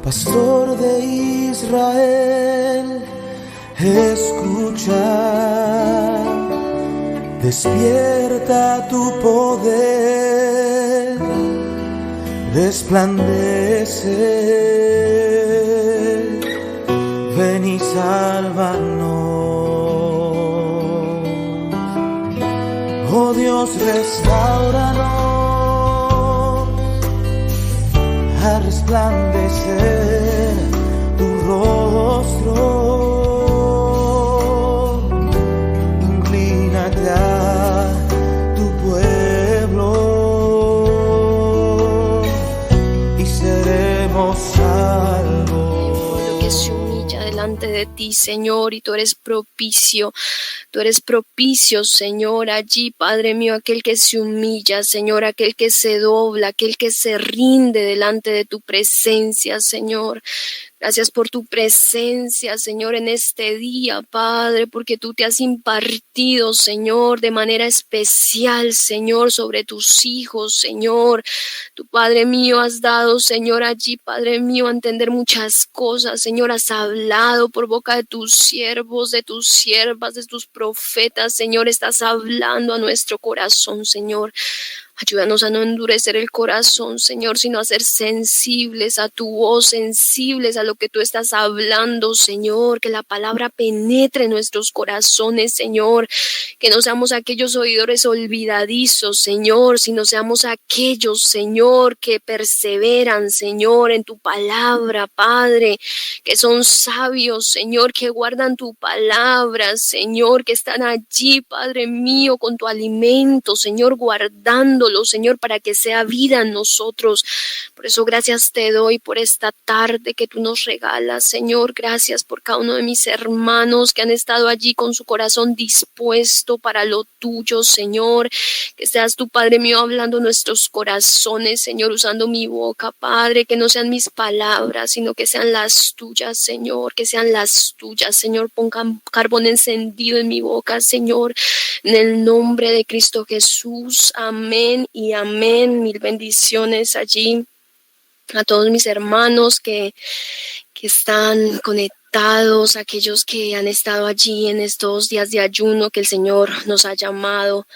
Pastor de Israel, escucha, despierta tu poder, resplandece, ven y sálvanos. Oh Dios, restáuranos a resplandecer tu rostro, inclínate a tu pueblo y seremos salvos. Pueblo que se humilla delante de ti, Señor, y tú eres propicio. Tú eres propicio, Señor, allí, Padre mío, aquel que se humilla, Señor, aquel que se dobla, aquel que se rinde delante de tu presencia, Señor. Gracias por tu presencia, Señor, en este día, Padre, porque tú te has impartido, Señor, de manera especial, Señor, sobre tus hijos, Señor. Tu Padre mío has dado, Señor, allí, Padre mío, a entender muchas cosas, Señor. Has hablado por boca de tus siervos, de tus siervas, de tus profetas, Señor. Estás hablando a nuestro corazón, Señor. Ayúdanos a no endurecer el corazón, Señor, sino a ser sensibles a tu voz, sensibles a lo que tú estás hablando, Señor. Que la palabra penetre en nuestros corazones, Señor. Que no seamos aquellos oidores olvidadizos, Señor, sino seamos aquellos, Señor, que perseveran, Señor, en tu palabra, Padre. Que son sabios, Señor, que guardan tu palabra, Señor, que están allí, Padre mío, con tu alimento, Señor, guardándolo, Señor, para que sea vida en nosotros. Por eso gracias te doy por esta tarde que tú nos regalas, Señor. Gracias por cada uno de mis hermanos que han estado allí con su corazón dispuesto para lo tuyo, Señor. Que seas tu, Padre mío, hablando nuestros corazones, Señor, usando mi boca, Padre. Que no sean mis palabras, sino que sean las tuyas, Señor. Que sean las tuyas, Señor. Pongan carbón encendido en mi boca, Señor. En el nombre de Cristo Jesús. Amén y amén. Mil bendiciones allí a todos mis hermanos que están conectados, aquellos que han estado allí en estos días de ayuno que el Señor nos ha llamado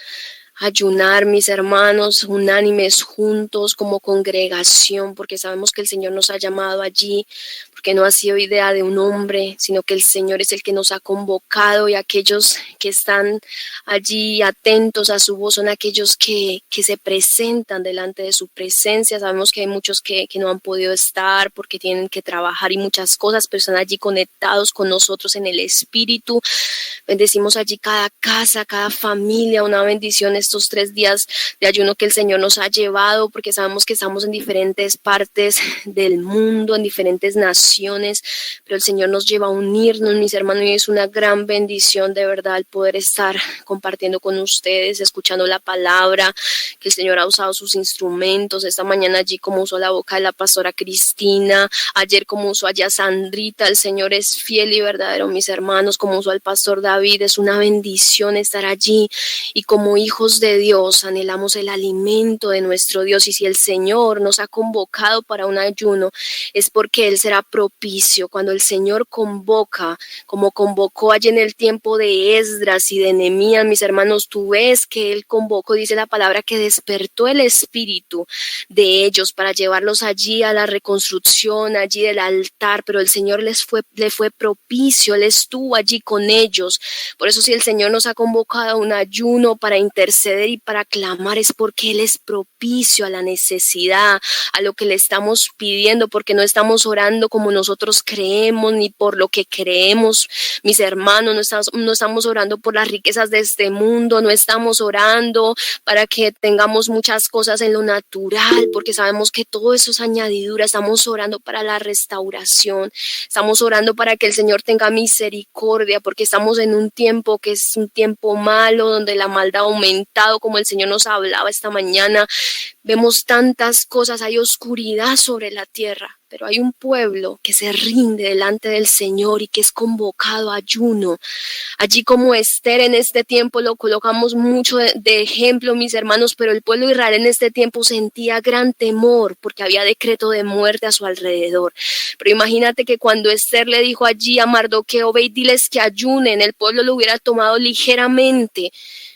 a ayunar, mis hermanos, unánimes juntos como congregación, porque sabemos que el Señor nos ha llamado allí, porque no ha sido idea de un hombre, sino que el Señor es el que nos ha convocado, y aquellos que están allí atentos a su voz son aquellos que se presentan delante de su presencia. Sabemos que hay muchos que no han podido estar porque tienen que trabajar y muchas cosas, pero están allí conectados con nosotros en el Espíritu. Bendecimos allí cada casa, cada familia, una bendición estos 3 días de ayuno que el Señor nos ha llevado, porque sabemos que estamos en diferentes partes del mundo, en diferentes naciones, pero el Señor nos lleva a unirnos, mis hermanos, y es una gran bendición de verdad el poder estar compartiendo con ustedes, escuchando la palabra, que el Señor ha usado sus instrumentos, esta mañana allí como usó la boca de la pastora Cristina, ayer como usó allá Sandrita. El Señor es fiel y verdadero, mis hermanos, como usó al pastor David. Es una bendición estar allí, y como hijos de Dios anhelamos el alimento de nuestro Dios, y si el Señor nos ha convocado para un ayuno es porque Él será propicio. Cuando el Señor convoca, como convocó allí en el tiempo de Esdras y de Nehemías, mis hermanos, tú ves que Él convocó, dice la palabra, que despertó el espíritu de ellos para llevarlos allí a la reconstrucción, allí del altar, pero el Señor le fue propicio, Él estuvo allí con ellos. Por eso si el Señor nos ha convocado a un ayuno para interceder y para clamar, es porque Él es propicio a la necesidad, a lo que le estamos pidiendo, porque no estamos orando como nosotros creemos ni por lo que creemos, mis hermanos. No estamos orando por las riquezas de este mundo, no estamos orando para que tengamos hagamos muchas cosas en lo natural, porque sabemos que todo eso es añadidura. Estamos orando para la restauración, estamos orando para que el Señor tenga misericordia, porque estamos en un tiempo que es un tiempo malo, donde la maldad ha aumentado, como el Señor nos hablaba esta mañana. Vemos tantas cosas, hay oscuridad sobre la tierra, pero hay un pueblo que se rinde delante del Señor y que es convocado a ayuno. Allí como Esther en este tiempo lo colocamos mucho de ejemplo, mis hermanos, pero el pueblo de Israel en este tiempo sentía gran temor porque había decreto de muerte a su alrededor. Pero imagínate que cuando Esther le dijo allí a Mardoqueo, ve y diles que ayunen, el pueblo lo hubiera tomado ligeramente.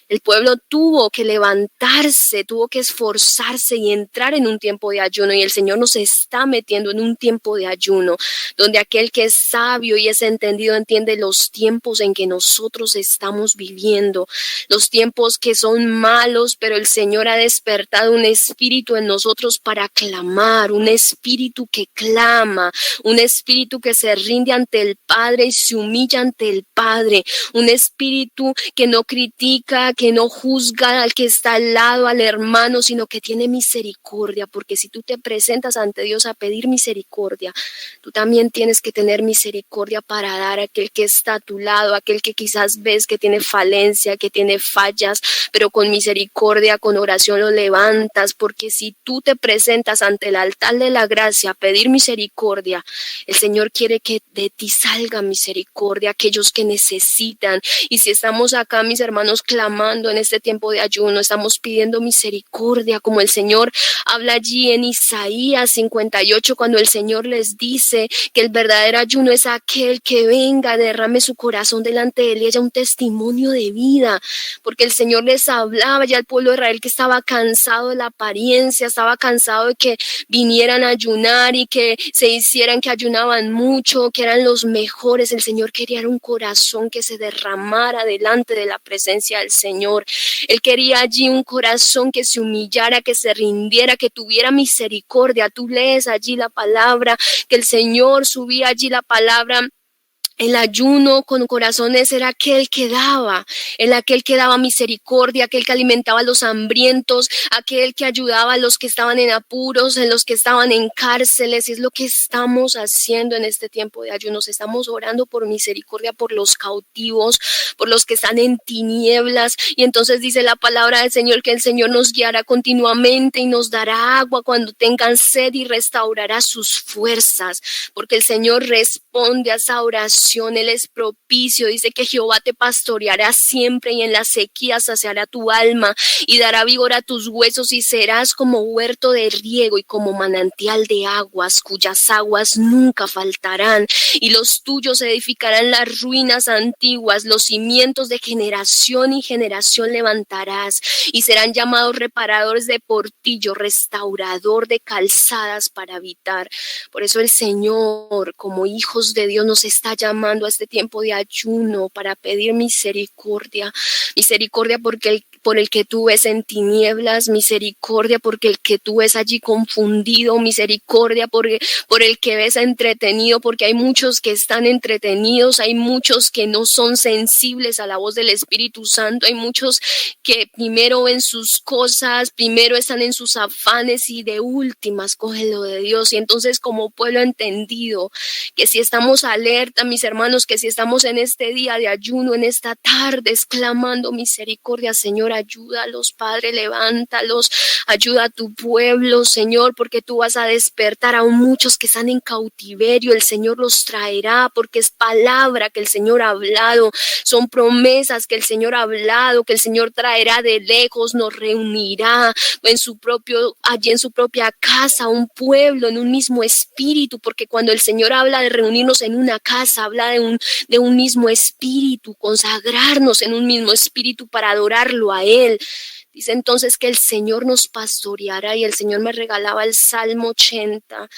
El pueblo tuvo que levantarse, tuvo que esforzarse y entrar en un tiempo de ayuno, y el Señor nos está metiendo en un tiempo de ayuno, donde aquel que es sabio y es entendido entiende los tiempos en que nosotros estamos viviendo, los tiempos que son malos, pero el Señor ha despertado un espíritu en nosotros para clamar, un espíritu que clama, un espíritu que se rinde ante el Padre y se humilla ante el Padre, un espíritu que no critica, que no juzga al que está al lado, al hermano, sino que tiene misericordia, porque si tú te presentas ante Dios a pedir misericordia, tú también tienes que tener misericordia para dar a aquel que está a tu lado, aquel que quizás ves que tiene falencia, que tiene fallas, pero con misericordia, con oración lo levantas, porque si tú te presentas ante el altar de la gracia a pedir misericordia, el Señor quiere que de ti salga misericordia, aquellos que necesitan. Y si estamos acá, mis hermanos, clamando en este tiempo de ayuno, estamos pidiendo misericordia, como el Señor habla allí en Isaías 58, cuando el Señor les dice que el verdadero ayuno es aquel que venga, derrame su corazón delante de él y haya un testimonio de vida, porque el Señor les hablaba ya al pueblo de Israel que estaba cansado de la apariencia, estaba cansado de que vinieran a ayunar y que se hicieran que ayunaban mucho, que eran los mejores. El Señor quería un corazón que se derramara delante de la presencia del Señor. Él quería allí un corazón que se humillara, que se rindiera, que tuviera misericordia. Tú lees allí la palabra, que el Señor subía allí la palabra. El ayuno con corazones era aquel que daba, aquel que daba misericordia, aquel que alimentaba a los hambrientos, aquel que ayudaba a los que estaban en apuros, en los que estaban en cárceles. Y es lo que estamos haciendo en este tiempo de ayunos. Estamos orando por misericordia por los cautivos, por los que están en tinieblas. Y entonces dice la palabra del Señor que el Señor nos guiará continuamente y nos dará agua cuando tengan sed y restaurará sus fuerzas, porque el Señor responde a esa oración. Él es propicio, dice que Jehová te pastoreará siempre y en la sequía saciará tu alma y dará vigor a tus huesos y serás como huerto de riego y como manantial de aguas, cuyas aguas nunca faltarán, y los tuyos edificarán las ruinas antiguas, los cimientos de generación y generación levantarás, y serán llamados reparadores de portillo, restaurador de calzadas para habitar. Por eso el Señor, como hijos de Dios, nos está llamando a este tiempo de ayuno para pedir misericordia, misericordia por el que tú ves en tinieblas, misericordia porque el que tú ves allí confundido, misericordia por el que ves entretenido, porque hay muchos que están entretenidos, hay muchos que no son sensibles a la voz del Espíritu Santo, hay muchos que primero ven sus cosas, primero están en sus afanes y de últimas cogen lo de Dios. Y entonces como pueblo entendido, que si estamos alerta, mis hermanos, que si estamos en este día de ayuno, en esta tarde, exclamando misericordia, Señor, ayúdalos, Padre, levántalos, ayuda a tu pueblo, Señor, porque tú vas a despertar a muchos que están en cautiverio. El Señor los traerá, porque es palabra que el Señor ha hablado, son promesas que el Señor ha hablado, que el Señor traerá de lejos, nos reunirá allí en su propia casa, un pueblo en un mismo espíritu, porque cuando el Señor habla de reunirnos en una casa, habla de un mismo espíritu, consagrarnos en un mismo espíritu para adorarlo a Él. Dice entonces que el Señor nos pastoreará, y el Señor me regalaba el Salmo 80,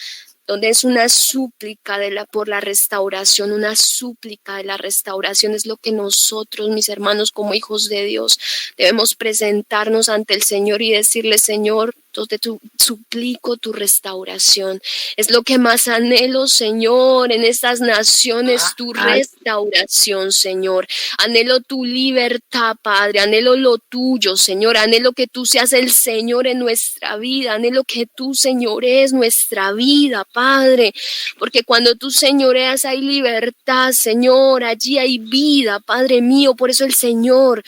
donde es una súplica por la restauración, una súplica de la restauración. Es lo que nosotros, mis hermanos, como hijos de Dios, debemos presentarnos ante el Señor y decirle: Señor, Entonces suplico tu restauración. Es lo que más anhelo, Señor, en estas naciones, tu restauración, Señor. Anhelo tu libertad, Padre. Anhelo lo tuyo, Señor. Anhelo que tú seas el Señor en nuestra vida. Anhelo que tú señorees nuestra vida, Padre. Porque cuando tú señoreas hay libertad, Señor. Allí hay vida, Padre mío. Por eso el Señor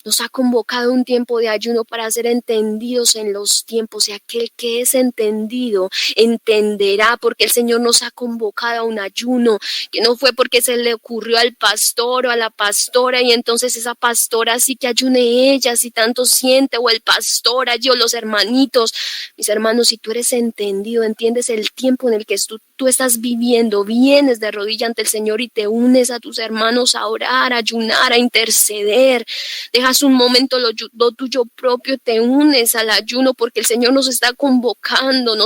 nos ha convocado un tiempo de ayuno para ser entendidos en los tiempos, y aquel que es entendido entenderá, porque el Señor nos ha convocado a un ayuno, que no fue porque se le ocurrió al pastor o a la pastora y entonces esa pastora sí que ayune ella si tanto siente, o el pastor allí, o los hermanitos. Mis hermanos, si tú eres entendido, entiendes el tiempo en el que tú estás viviendo, vienes de rodilla ante el Señor y te unes a tus hermanos a orar, a ayunar, a interceder. Dejas un momento lo tuyo propio, te unes al ayuno, porque el Señor nos está convocando,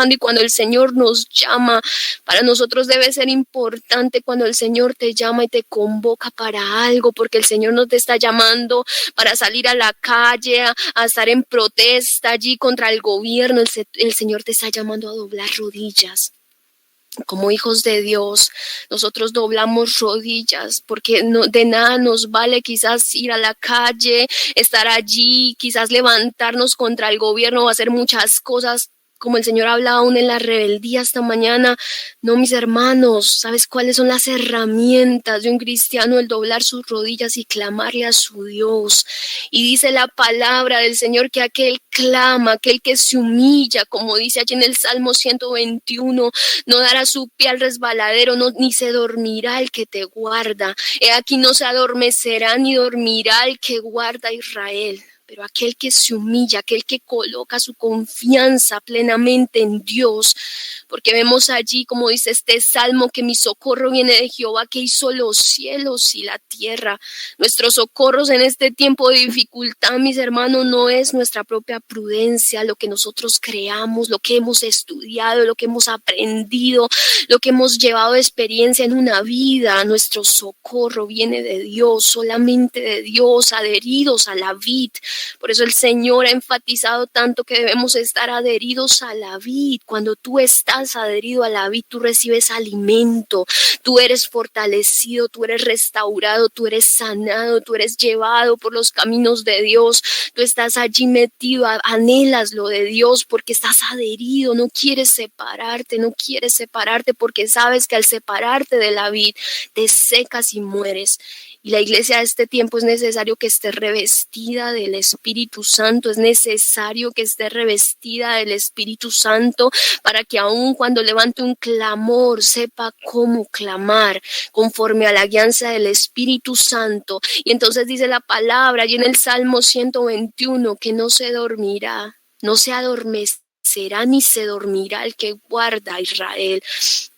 y cuando el Señor nos llama, para nosotros debe ser importante cuando el Señor te llama y te convoca para algo, porque el Señor no te está llamando para salir a la calle, a estar en protesta allí contra el gobierno. El Señor te está llamando a doblar rodillas. Como hijos de Dios, nosotros doblamos rodillas, porque de nada nos vale quizás ir a la calle, estar allí, quizás levantarnos contra el gobierno o hacer muchas cosas, como el Señor hablaba aún en la rebeldía esta mañana. No, mis hermanos, ¿sabes cuáles son las herramientas de un cristiano? El doblar sus rodillas y clamarle a su Dios. Y dice la palabra del Señor que aquel clama, aquel que se humilla, como dice allí en el Salmo 121, no dará su pie al resbaladero, ni se dormirá el que te guarda. He aquí no se adormecerá ni dormirá el que guarda a Israel. Pero aquel que se humilla, aquel que coloca su confianza plenamente en Dios, porque vemos allí, como dice este salmo, que mi socorro viene de Jehová, que hizo los cielos y la tierra. Nuestros socorros en este tiempo de dificultad, mis hermanos, no es nuestra propia prudencia, lo que nosotros creamos, lo que hemos estudiado, lo que hemos aprendido, lo que hemos llevado de experiencia en una vida. Nuestro socorro viene de Dios, solamente de Dios, adheridos a la vid. Por eso el Señor ha enfatizado tanto que debemos estar adheridos a la vid. Cuando tú estás adherido a la vid, tú recibes alimento, tú eres fortalecido, tú eres restaurado, tú eres sanado, tú eres llevado por los caminos de Dios. Tú estás allí metido, anhelas lo de Dios porque estás adherido, no quieres separarte porque sabes que al separarte de la vid te secas y mueres. Y la iglesia de este tiempo es necesario que esté revestida del Espíritu Santo, es necesario que esté revestida del Espíritu Santo para que aun cuando levante un clamor sepa cómo clamar conforme a la guianza del Espíritu Santo. Y entonces dice la palabra allí en el Salmo 121 que no se dormirá, no se adormecerá ni se dormirá el que guarda a Israel.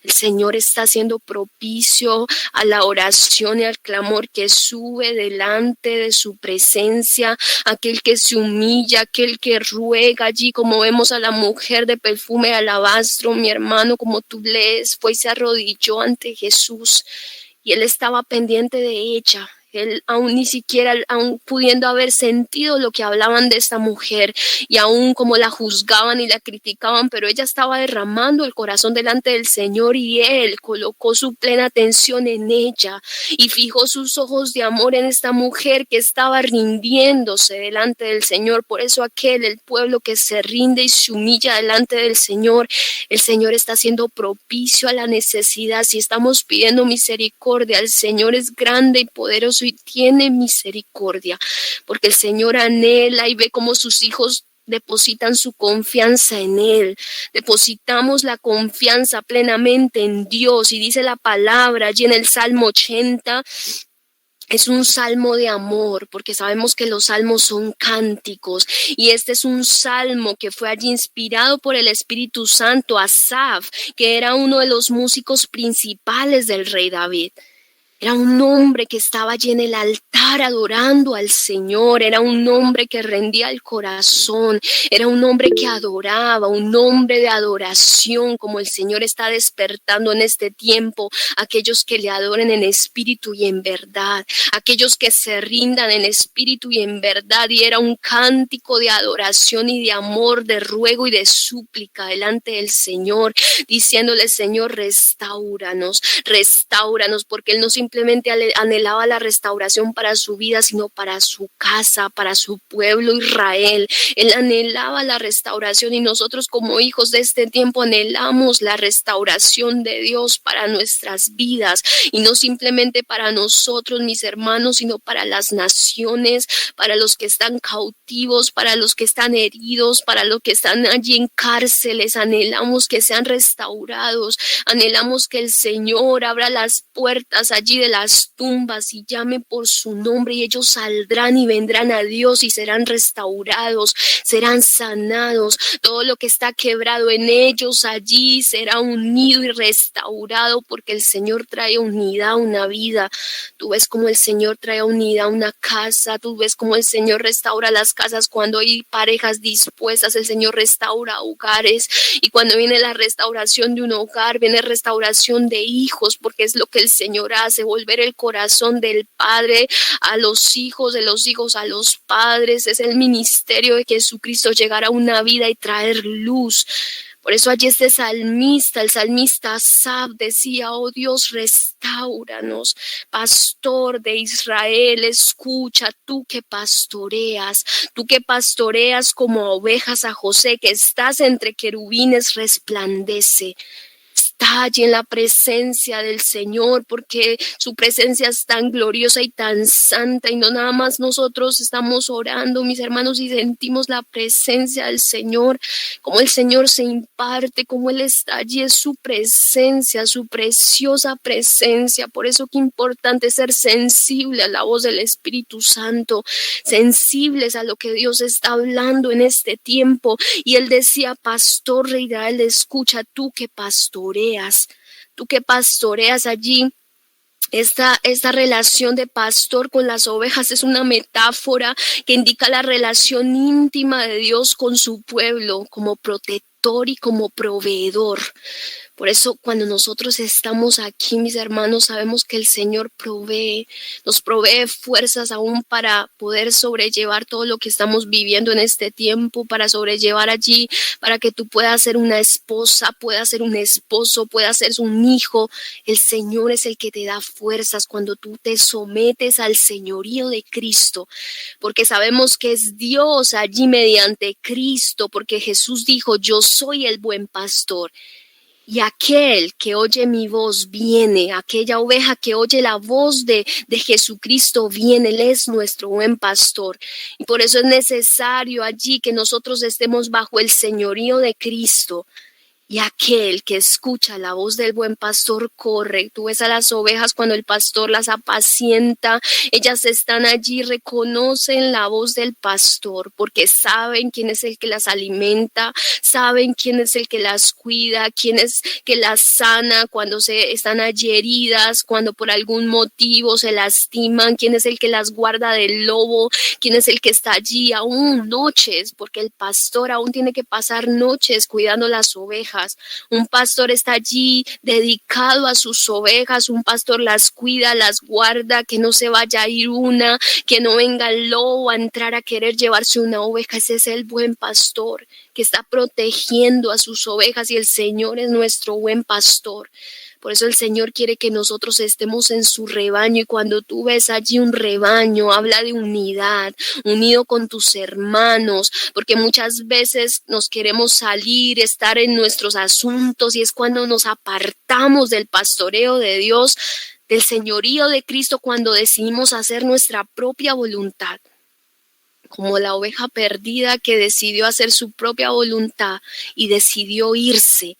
El Señor está siendo propicio a la oración y al clamor que sube delante de su presencia, aquel que se humilla, aquel que ruega allí, como vemos a la mujer de perfume de alabastro, mi hermano, como tú lees, fue y se arrodilló ante Jesús y él estaba pendiente de ella. Él aún ni siquiera, aún pudiendo haber sentido lo que hablaban de esta mujer y aún como la juzgaban y la criticaban, pero ella estaba derramando el corazón delante del Señor y él colocó su plena atención en ella y fijó sus ojos de amor en esta mujer que estaba rindiéndose delante del Señor. Por eso el pueblo que se rinde y se humilla delante del Señor, el Señor está siendo propicio a la necesidad. Si estamos pidiendo misericordia, el Señor es grande y poderoso y tiene misericordia, porque el Señor anhela y ve cómo sus hijos depositan su confianza en Él. Depositamos la confianza plenamente en Dios y dice la palabra allí en el Salmo 80. Es un salmo de amor, porque sabemos que los salmos son cánticos y este es un salmo que fue allí inspirado por el Espíritu Santo. Asaf, que era uno de los músicos principales del rey David. Era un hombre que estaba allí en el altar adorando al Señor. Era un hombre que rendía el corazón. Era un hombre que adoraba, un hombre de adoración, como el Señor está despertando en este tiempo. Aquellos que le adoren en espíritu y en verdad. Aquellos que se rindan en espíritu y en verdad. Y era un cántico de adoración y de amor, de ruego y de súplica delante del Señor, diciéndole: Señor, restáuranos, porque Él no simplemente anhelaba la restauración para su vida, sino para su casa, para su pueblo Israel. Él anhelaba la restauración, y nosotros como hijos de este tiempo anhelamos la restauración de Dios para nuestras vidas, y no simplemente para nosotros, mis hermanos, sino para las naciones, para los que están cautivos, para los que están heridos, para los que están allí en cárceles. Anhelamos que sean restaurados, anhelamos que el Señor abra las puertas allí de las tumbas y llame por su nombre, y ellos saldrán y vendrán a Dios y serán restaurados, serán sanados. Todo lo que está quebrado en ellos allí será unido y restaurado, porque el Señor trae unidad a una vida. Tú ves cómo el Señor trae unidad a una casa, tú ves cómo el Señor restaura las casas cuando hay parejas dispuestas. El Señor restaura hogares, y cuando viene la restauración de un hogar, viene restauración de hijos, porque es lo que el Señor hace, volver el corazón del padre a los hijos, de los hijos a los padres. Es el ministerio de Jesucristo, llegar a una vida y traer luz. Por eso allí este salmista, el salmista Asaf, decía: oh Dios, restáuranos. Pastor de Israel, escucha, tú que pastoreas como ovejas a José, que estás entre querubines, resplandece. Está allí en la presencia del Señor, porque su presencia es tan gloriosa y tan santa, y no nada más nosotros estamos orando, mis hermanos, y sentimos la presencia del Señor, como el Señor se imparte, como Él está allí. Es su presencia, su preciosa presencia. Por eso qué importante ser sensible a la voz del Espíritu Santo, sensibles a lo que Dios está hablando en este tiempo. Y Él decía: pastor de Israel, escucha, tú que pastoreas allí. Esta relación de pastor con las ovejas es una metáfora que indica la relación íntima de Dios con su pueblo, como protector y como proveedor. Por eso cuando nosotros estamos aquí, mis hermanos, sabemos que el Señor nos provee fuerzas aún para poder sobrellevar todo lo que estamos viviendo en este tiempo, para sobrellevar allí, para que tú puedas ser una esposa, puedas ser un esposo, puedas ser un hijo. El Señor es el que te da fuerzas cuando tú te sometes al señorío de Cristo, porque sabemos que es Dios allí mediante Cristo, porque Jesús dijo: yo soy el buen pastor. Y aquel que oye mi voz viene, aquella oveja que oye la voz de Jesucristo viene. Él es nuestro buen pastor. Y por eso es necesario allí que nosotros estemos bajo el señorío de Cristo. Y aquel que escucha la voz del buen pastor corre. Tú ves a las ovejas cuando el pastor las apacienta. Ellas están allí, reconocen la voz del pastor, porque saben quién es el que las alimenta, saben quién es el que las cuida, quién es que las sana cuando están allí heridas, cuando por algún motivo se lastiman, quién es el que las guarda del lobo, quién es el que está allí aún noches, porque el pastor aún tiene que pasar noches cuidando las ovejas. Un pastor está allí dedicado a sus ovejas, un pastor las cuida, las guarda, que no se vaya a ir una, que no venga el lobo a entrar a querer llevarse una oveja. Ese es el buen pastor que está protegiendo a sus ovejas, y el Señor es nuestro buen pastor. Por eso el Señor quiere que nosotros estemos en su rebaño, y cuando tú ves allí un rebaño, habla de unidad, unido con tus hermanos, porque muchas veces nos queremos salir, estar en nuestros asuntos, y es cuando nos apartamos del pastoreo de Dios, del señorío de Cristo, cuando decidimos hacer nuestra propia voluntad. Como la oveja perdida que decidió hacer su propia voluntad y decidió irse.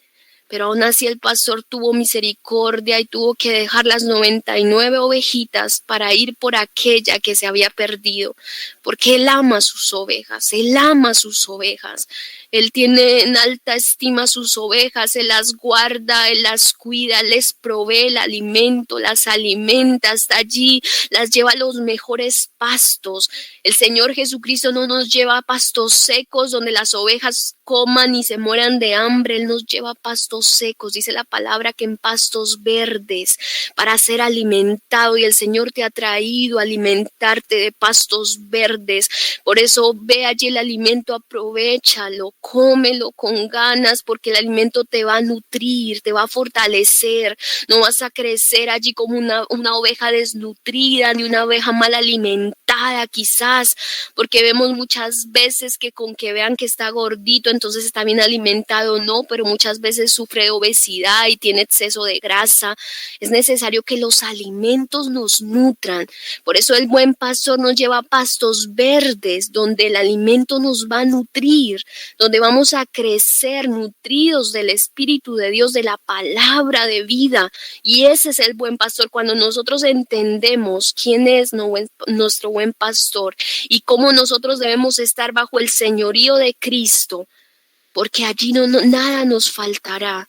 Pero aún así el pastor tuvo misericordia y tuvo que dejar las 99 ovejitas para ir por aquella que se había perdido, porque él ama sus ovejas, él ama sus ovejas. Él tiene en alta estima sus ovejas, él las guarda, él las cuida, él les provee el alimento, las alimenta hasta allí, las lleva a los mejores pastos. El Señor Jesucristo no nos lleva a pastos secos donde las ovejas coman y se mueran de hambre. Él nos lleva a pastos secos, dice la palabra que en pastos verdes, para ser alimentado, y el Señor te ha traído a alimentarte de pastos verdes. Por eso ve allí el alimento, aprovéchalo, cómelo con ganas, porque el alimento te va a nutrir, te va a fortalecer. No vas a crecer allí como una oveja desnutrida, ni una oveja mal alimentada quizás, porque vemos muchas veces que con que vean que está gordito, entonces está bien alimentado. No, pero muchas veces sufre de obesidad y tiene exceso de grasa. Es necesario que los alimentos nos nutran. Por eso el buen pastor nos lleva a pastos verdes, donde el alimento nos va a nutrir, donde vamos a crecer nutridos del Espíritu de Dios, de la palabra de vida. Y ese es el buen pastor. Cuando nosotros entendemos quién es nuestro buen pastor y cómo nosotros debemos estar bajo el señorío de Cristo, porque allí nada nos faltará,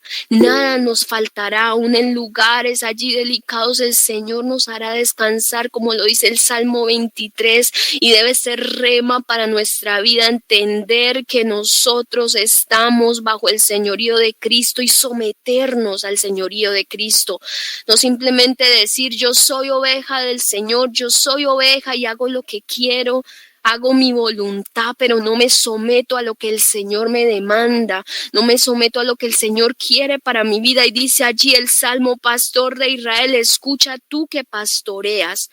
aún en lugares allí delicados el Señor nos hará descansar, como lo dice el Salmo 23, y debe ser rema para nuestra vida entender que nosotros estamos bajo el señorío de Cristo y someternos al señorío de Cristo, no simplemente decir yo soy oveja del Señor, yo soy oveja y hago lo que quiero, hago mi voluntad, pero no me someto a lo que el Señor me demanda, no me someto a lo que el Señor quiere para mi vida. Y dice allí el Salmo: Pastor de Israel, escucha tú que pastoreas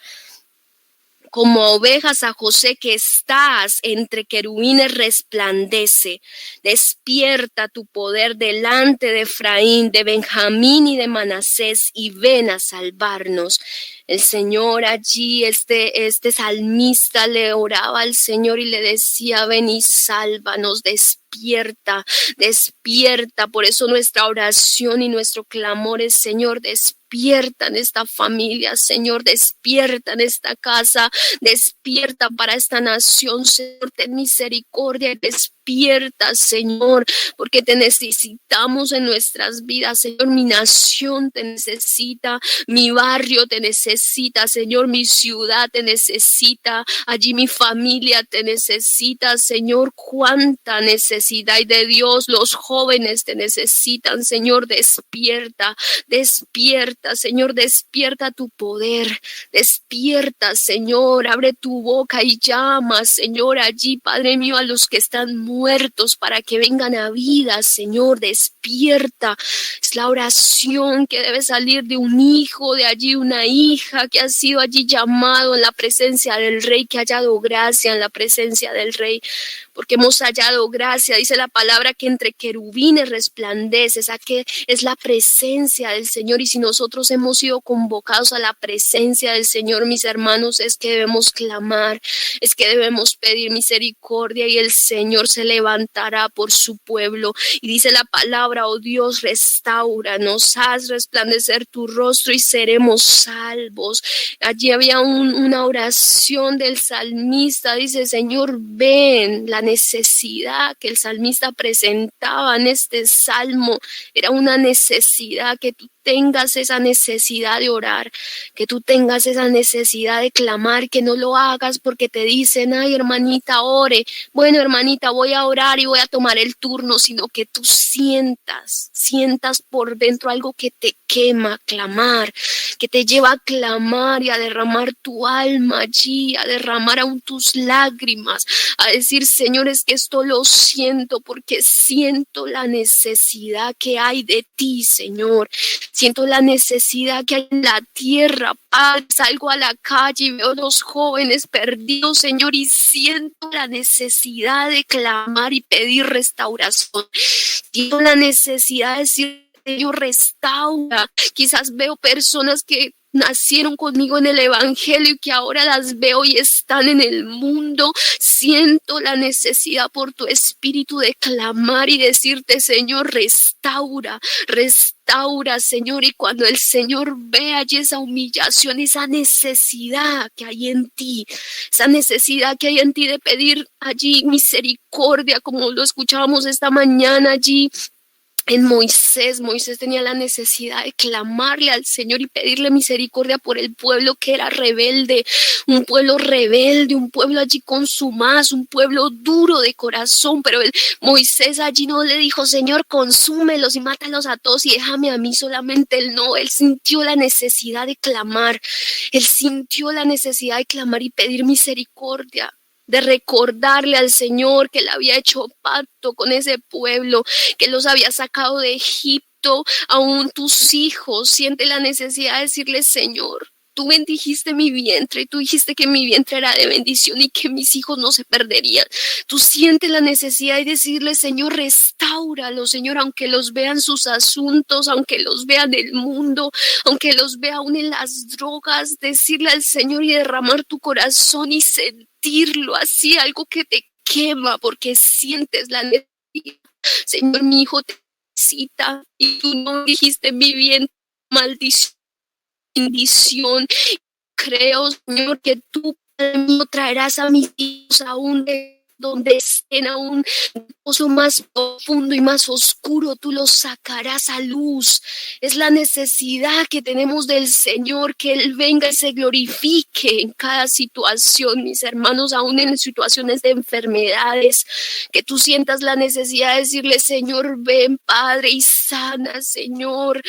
como ovejas a José, que estás entre querubines, resplandece. Despierta tu poder delante de Efraín, de Benjamín y de Manasés, y ven a salvarnos. El Señor allí, este salmista le oraba al Señor y le decía: ven y sálvanos, despierta, despierta. Por eso nuestra oración y nuestro clamor es: Señor, despierta en esta familia, Señor, despierta en esta casa, despierta para esta nación, Señor, ten misericordia, despierta, Señor, porque te necesitamos en nuestras vidas, Señor. Mi nación te necesita, mi barrio te necesita, Señor, mi ciudad te necesita, allí mi familia te necesita, Señor. Cuánta necesidad hay de Dios, los jóvenes te necesitan, Señor, despierta, despierta, Señor, despierta tu poder, despierta, Señor, abre tu boca y llama, Señor, allí, Padre mío, a los que están muertos para que vengan a vida, Señor, despierta. Es la oración que debe salir de un hijo, de allí una hija que ha sido allí llamado en la presencia del Rey, que ha hallado gracia en la presencia del Rey, porque hemos hallado gracia. Dice la palabra que entre querubines resplandece, esa que es la presencia del Señor. Y si nosotros hemos sido convocados a la presencia del Señor, mis hermanos, es que debemos clamar, es que debemos pedir misericordia, y el Señor se levantará por su pueblo. Y dice la palabra: oh Dios, restáuranos, haz resplandecer tu rostro y seremos salvos. Allí había una oración del salmista, dice: Señor, ven. La necesidad que el salmista presentaba en este salmo era una necesidad, que tú tengas esa necesidad de orar, que tú tengas esa necesidad de clamar, que no lo hagas porque te dicen: ay, hermanita, ore. Bueno, hermanita, voy a orar y voy a tomar el turno, sino que tú sientas por dentro algo que te quema, clamar, que te lleva a clamar y a derramar tu alma allí, a derramar aún tus lágrimas, a decir: Señor, es que esto lo siento porque siento la necesidad que hay de ti, Señor. Siento la necesidad que hay en la tierra, Padre. Salgo a la calle y veo a los jóvenes perdidos, Señor, y siento la necesidad de clamar y pedir restauración. Siento la necesidad de decir: Señor, restaura. Quizás veo personas que nacieron conmigo en el evangelio y que ahora las veo y están en el mundo. Siento la necesidad por tu espíritu de clamar y decirte, Señor, restaura, restaura, Señor. Y cuando el Señor ve allí esa humillación, esa necesidad que hay en ti, esa necesidad que hay en ti de pedir allí misericordia, como lo escuchábamos esta mañana allí en Moisés tenía la necesidad de clamarle al Señor y pedirle misericordia por el pueblo que era rebelde, un pueblo allí consumado, un pueblo duro de corazón, pero Moisés allí no le dijo, Señor, consúmelos y mátalos a todos y déjame a mí solamente. Él sintió la necesidad de clamar, y pedir misericordia, de recordarle al Señor que él había hecho pacto con ese pueblo, que los había sacado de Egipto. Aún tus hijos sienten la necesidad de decirle, Señor, tú bendijiste mi vientre, tú dijiste que mi vientre era de bendición y que mis hijos no se perderían. Tú sientes la necesidad de decirle, Señor, restáuralo, Señor, aunque los vean sus asuntos, aunque los vean el mundo, aunque los vea aún en las drogas, decirle al Señor y derramar tu corazón y sentirlo así, algo que te quema porque sientes la necesidad. Señor, mi hijo te necesita y tú no dijiste mi vientre, maldición. Bendición. Creo, Señor, que tú traerás a mis hijos aún de donde estén, aún un pozo más profundo y más oscuro, tú los sacarás a luz. Es la necesidad que tenemos del Señor, que Él venga y se glorifique en cada situación, mis hermanos, aún en situaciones de enfermedades, que tú sientas la necesidad de decirle, Señor, ven, Padre, y sana, Señor,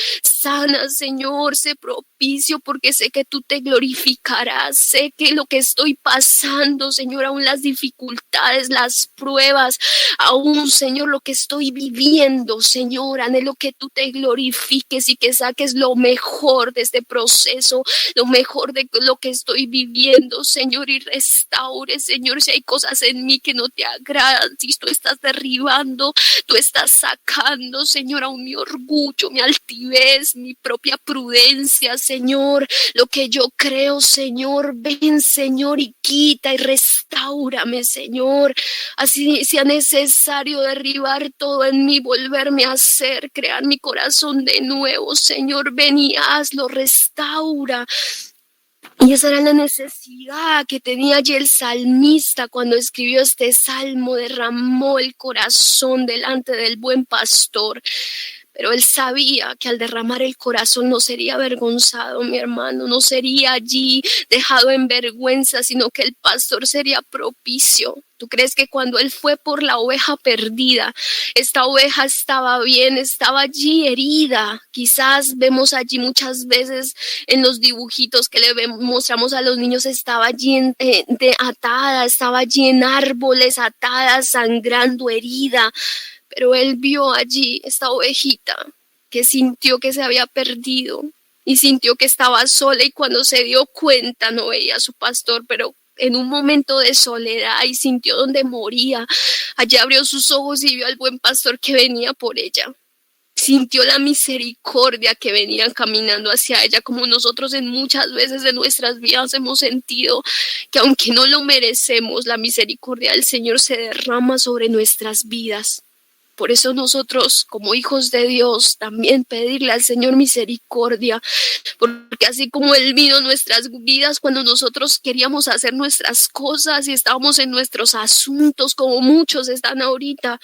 sé propicio, porque sé que tú te glorificarás, sé que lo que estoy pasando, Señor, aún las dificultades, las pruebas, aún, Señor, lo que estoy viviendo, Señor, anhelo que tú te glorifiques y que saques lo mejor de este proceso, lo mejor de lo que estoy viviendo, Señor, y restaure, Señor, si hay cosas en mí que no te agradan, si tú estás derribando, tú estás sacando, Señor, aún mi orgullo, mi altivez, mi propia prudencia, Señor, lo que yo creo, Señor, ven, Señor, y quita y restáurame, Señor, así sea necesario derribar todo en mí, volverme a hacer, crear mi corazón de nuevo, Señor, ven y hazlo, restaura. Y esa era la necesidad que tenía allí el salmista cuando escribió este salmo, derramó el corazón delante del buen pastor. Pero él sabía que al derramar el corazón no sería avergonzado, mi hermano, no sería allí dejado en vergüenza, sino que el pastor sería propicio. ¿Tú crees que cuando él fue por la oveja perdida, esta oveja estaba bien, estaba allí herida? Quizás vemos allí muchas veces en los dibujitos que mostramos a los niños, estaba allí atada, estaba allí en árboles, atada, sangrando, herida. Pero él vio allí esta ovejita que sintió que se había perdido y sintió que estaba sola, y cuando se dio cuenta no veía a su pastor, pero en un momento de soledad y sintió donde moría, allí abrió sus ojos y vio al buen pastor que venía por ella. Sintió la misericordia que venía caminando hacia ella, como nosotros en muchas veces de nuestras vidas hemos sentido que aunque no lo merecemos, la misericordia del Señor se derrama sobre nuestras vidas. Por eso nosotros, como hijos de Dios, también pedirle al Señor misericordia, porque así como Él vino en nuestras vidas cuando nosotros queríamos hacer nuestras cosas y estábamos en nuestros asuntos, como muchos están ahorita,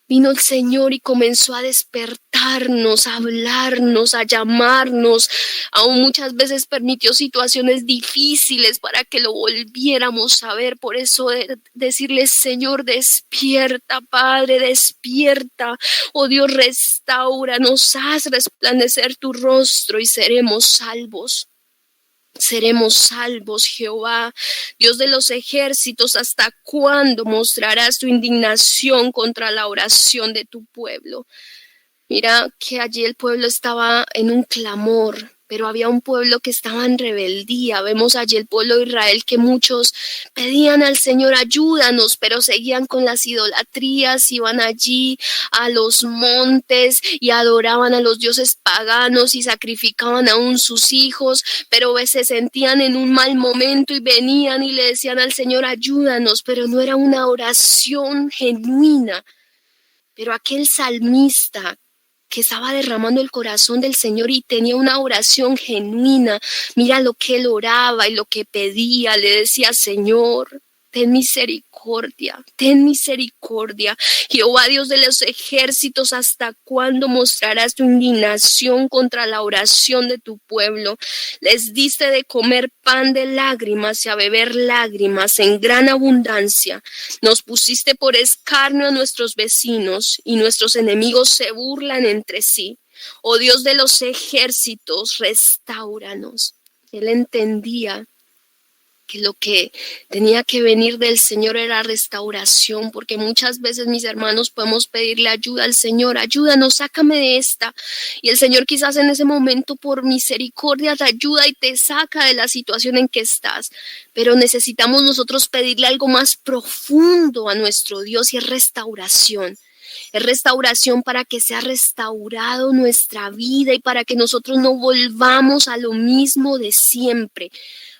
vino el Señor y comenzó a despertarnos, a hablarnos, a llamarnos. Aún muchas veces permitió situaciones difíciles para que lo volviéramos a ver. Por eso decirle, Señor, despierta, Padre, despierta. Oh Dios, restauranos, haz resplandecer tu rostro y seremos salvos. Seremos salvos, Jehová, Dios de los ejércitos. ¿Hasta cuándo mostrarás tu indignación contra la oración de tu pueblo? Mira que allí el pueblo estaba en un clamor, pero había un pueblo que estaba en rebeldía. Vemos allí el pueblo de Israel que muchos pedían al Señor ayúdanos, pero seguían con las idolatrías, iban allí a los montes y adoraban a los dioses paganos y sacrificaban aún sus hijos, pero se sentían en un mal momento y venían y le decían al Señor ayúdanos, pero no era una oración genuina. Pero aquel salmista que estaba derramando el corazón del Señor y tenía una oración genuina, mira lo que él oraba y lo que pedía, le decía: Señor, ten misericordia, ten misericordia. Jehová Dios de los ejércitos, ¿hasta cuándo mostrarás tu indignación contra la oración de tu pueblo? Les diste de comer pan de lágrimas y a beber lágrimas en gran abundancia. Nos pusiste por escarnio a nuestros vecinos y nuestros enemigos se burlan entre sí. Oh Dios de los ejércitos, restáuranos. Él entendía que lo que tenía que venir del Señor era restauración, porque muchas veces, mis hermanos, podemos pedirle ayuda al Señor: ayúdanos, sácame de esta, y el Señor quizás en ese momento por misericordia te ayuda y te saca de la situación en que estás, pero necesitamos nosotros pedirle algo más profundo a nuestro Dios, y es restauración. Es restauración para que sea restaurado nuestra vida y para que nosotros no volvamos a lo mismo de siempre.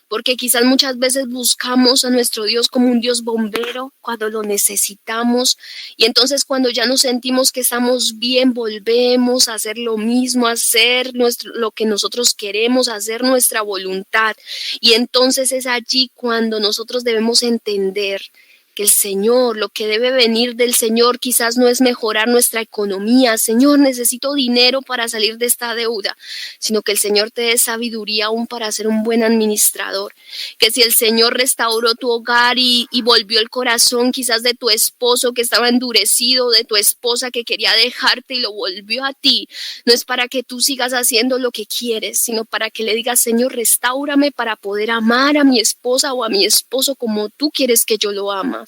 Porque quizás muchas veces buscamos a nuestro Dios como un Dios bombero cuando lo necesitamos, y entonces cuando ya nos sentimos que estamos bien, volvemos a hacer lo mismo, a hacer lo que nosotros queremos, a hacer nuestra voluntad. Y entonces es allí cuando nosotros debemos entender que el Señor, lo que debe venir del Señor quizás no es mejorar nuestra economía: Señor, necesito dinero para salir de esta deuda, sino que el Señor te dé sabiduría aún para ser un buen administrador. Que si el Señor restauró tu hogar y volvió el corazón quizás de tu esposo que estaba endurecido, de tu esposa que quería dejarte y lo volvió a ti, no es para que tú sigas haciendo lo que quieres, sino para que le digas: Señor, restáurame para poder amar a mi esposa o a mi esposo como tú quieres que yo lo ama.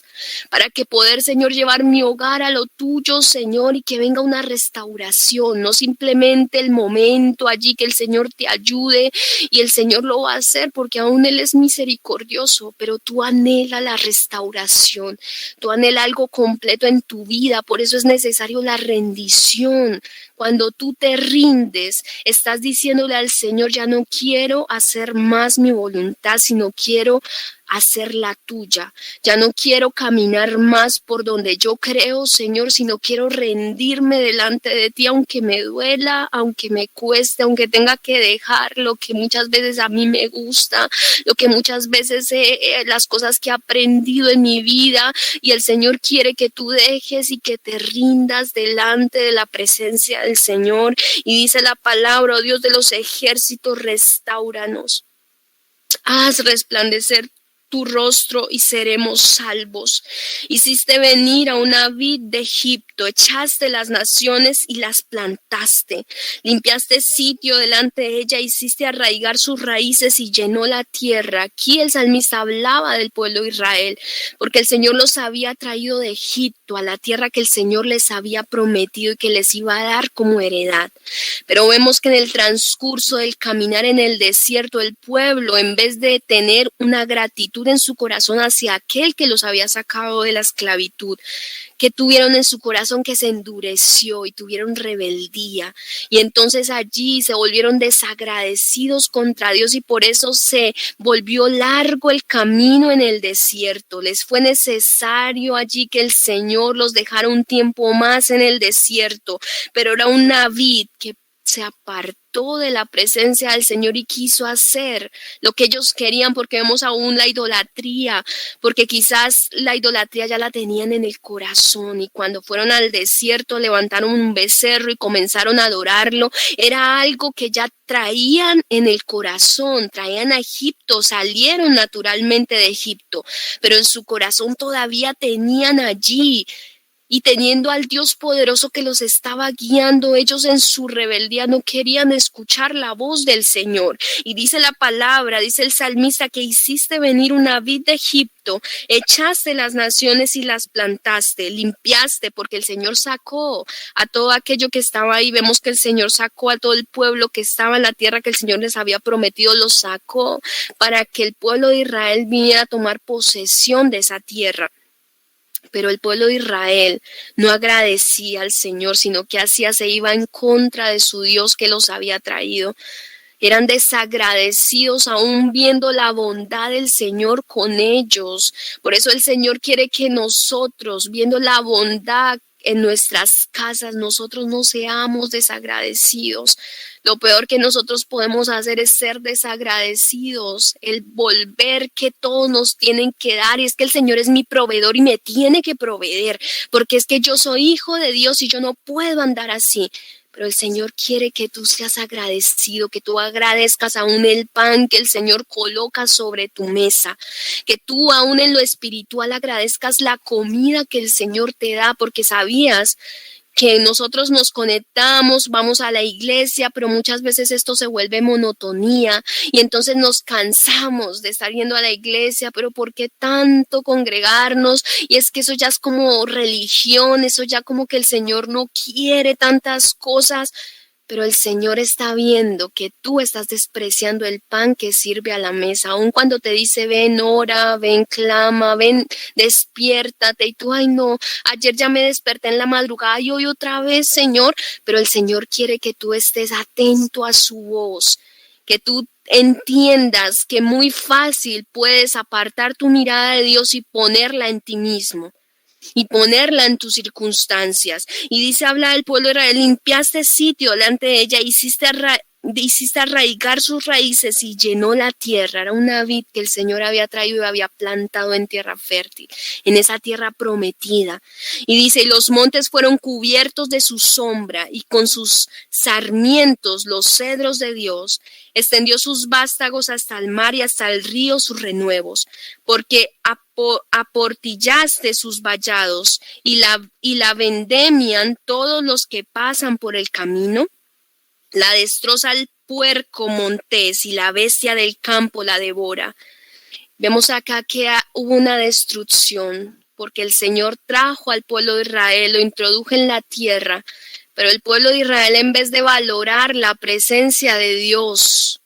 Para que poder, Señor, llevar mi hogar a lo tuyo, Señor, y que venga una restauración, no simplemente el momento allí que el Señor te ayude, y el Señor lo va a hacer porque aún Él es misericordioso, pero tú anhelas la restauración, tú anhelas algo completo en tu vida. Por eso es necesario la rendición. Cuando tú te rindes, estás diciéndole al Señor: ya no quiero hacer más mi voluntad, sino quiero hacer la tuya. Ya no quiero caminar más por donde yo creo, Señor, sino quiero rendirme delante de ti, aunque me duela, aunque me cueste, aunque tenga que dejar lo que muchas veces a mí me gusta, lo que muchas veces las cosas que he aprendido en mi vida, y el Señor quiere que tú dejes y que te rindas delante de la presencia del Señor. Y dice la palabra: oh Dios de los ejércitos, restáuranos. Haz resplandecer tu rostro y seremos salvos. Hiciste venir a una vid de Egipto, echaste las naciones y las plantaste, limpiaste sitio delante de ella, hiciste arraigar sus raíces y llenó la tierra. Aquí el salmista hablaba del pueblo de Israel, porque el Señor los había traído de Egipto a la tierra que el Señor les había prometido y que les iba a dar como heredad. Pero vemos que en el transcurso del caminar en el desierto, el pueblo, en vez de tener una gratitud en su corazón hacia aquel que los había sacado de la esclavitud, que tuvieron en su corazón, que se endureció y tuvieron rebeldía, y entonces allí se volvieron desagradecidos contra Dios, y por eso se volvió largo el camino en el desierto. Les fue necesario allí que el Señor los dejara un tiempo más en el desierto, pero era una vid que se apartó de la presencia del Señor y quiso hacer lo que ellos querían, porque vemos aún la idolatría, porque quizás la idolatría ya la tenían en el corazón, y cuando fueron al desierto levantaron un becerro y comenzaron a adorarlo. Era algo que ya traían en el corazón, traían a Egipto, salieron naturalmente de Egipto, pero en su corazón todavía tenían allí. y teniendo al Dios poderoso que los estaba guiando, ellos en su rebeldía no querían escuchar la voz del Señor. Y dice la palabra, dice el salmista, que hiciste venir una vid de Egipto, echaste las naciones y las plantaste, limpiaste, porque el Señor sacó a todo aquello que estaba ahí. Vemos que el Señor sacó a todo el pueblo que estaba en la tierra que el Señor les había prometido, los sacó para que el pueblo de Israel viniera a tomar posesión de esa tierra. Pero el pueblo de Israel no agradecía al Señor, sino que hacía, se iba en contra de su Dios que los había traído. Eran desagradecidos aún viendo la bondad del Señor con ellos. Por eso el Señor quiere que nosotros, viendo la bondad en nuestras casas, nosotros no seamos desagradecidos. Lo peor que nosotros podemos hacer es ser desagradecidos, el volver que todos nos tienen que dar. Y es que el Señor es mi proveedor y me tiene que proveer, porque es que yo soy hijo de Dios y yo no puedo andar así. Pero el Señor quiere que tú seas agradecido, que tú agradezcas aún el pan que el Señor coloca sobre tu mesa, que tú aún en lo espiritual agradezcas la comida que el Señor te da, porque sabías que nosotros nos conectamos, vamos a la iglesia, pero muchas veces esto se vuelve monotonía y entonces nos cansamos de estar yendo a la iglesia, pero ¿por qué tanto congregarnos? Y es que eso ya es como religión, eso ya como que el Señor no quiere tantas cosas. Pero el Señor está viendo que tú estás despreciando el pan que sirve a la mesa, aun cuando te dice, ven, ora, ven, clama, ven, despiértate. Y tú, ay no, ayer ya me desperté en la madrugada y hoy otra vez, Señor. Pero el Señor quiere que tú estés atento a su voz, que tú entiendas que muy fácil puedes apartar tu mirada de Dios y ponerla en ti mismo y ponerla en tus circunstancias. Y dice, habla del pueblo de Israel, limpiaste sitio delante de ella, hiciste arraigar sus raíces y llenó la tierra. Era una vid que el Señor había traído y había plantado en tierra fértil, en esa tierra prometida. Y dice, y los montes fueron cubiertos de su sombra y con sus sarmientos los cedros de Dios. Extendió sus vástagos hasta el mar y hasta el río sus renuevos, porque aportillaste sus vallados y la vendemian todos los que pasan por el camino. La destroza el puerco montés y la bestia del campo la devora. Vemos acá que hubo una destrucción, porque el Señor trajo al pueblo de Israel, lo introdujo en la tierra, pero el pueblo de Israel, en vez de valorar la presencia de Dios,